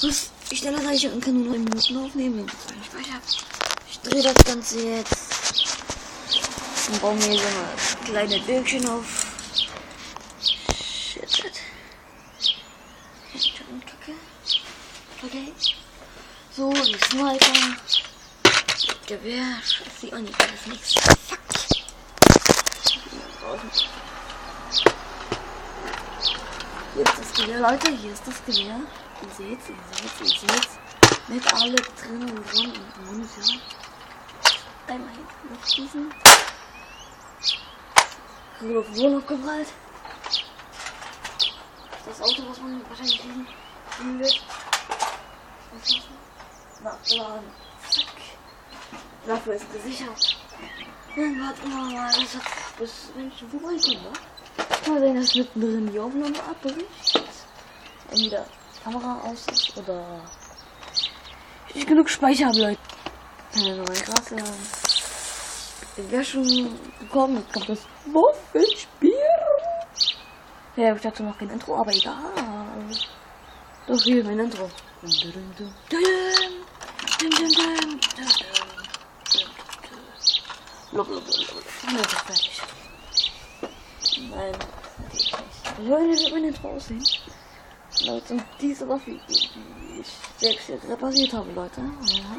Was? Ich stelle das ich kann nur 9 Minuten aufnehmen. Ich drehe das Ganze jetzt. Dann bauen wir so eine kleine Bildchen auf. Shit. Okay. So, die Sniper. Gewehr. Scheiße, oh nee, das ist nichts. Fuck. Hier ist das Gewehr, Leute. Hier ist das Gewehr. Ihr seht's. Mit alle drin und dran und Munition. Einmal hinten noch schießen. Wo noch geprallt. Das Auto, was man wahrscheinlich sehen wird. Nachladen. Zack. Dafür ist gesichert. Dann warten wir mal, bis Menschen vorbeikommen, wa? Mal sehen, dass mittendrin die Aufnahme abbricht. Entweder die Kamera aus ist oder ich genug Speicher habe, Leute. Eine neue Klasse. Ich wäre schon gekommen, jetzt kommt das Waffelspiel. Ja, ich hatte noch kein Intro, aber egal. Doch, hier mein Intro. Fertig. Nein, natürlich nicht. Leute, wird mein Intro aussehen. Leute, und diese Waffe, die ich 6 jetzt repariert habe, Leute. Ja.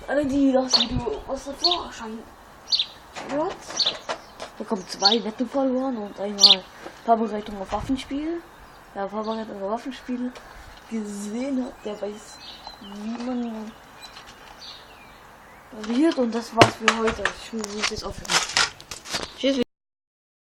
Alle, die das Video was davor schon gehört. Da kommen 2 Wette verloren und einmal Vorbereitung auf Waffenspiele. Ja, Vorbereitung auf Waffenspiele gesehen hat, der weiß, wie man pariert, und das war's für heute. Ich muss jetzt aufhören.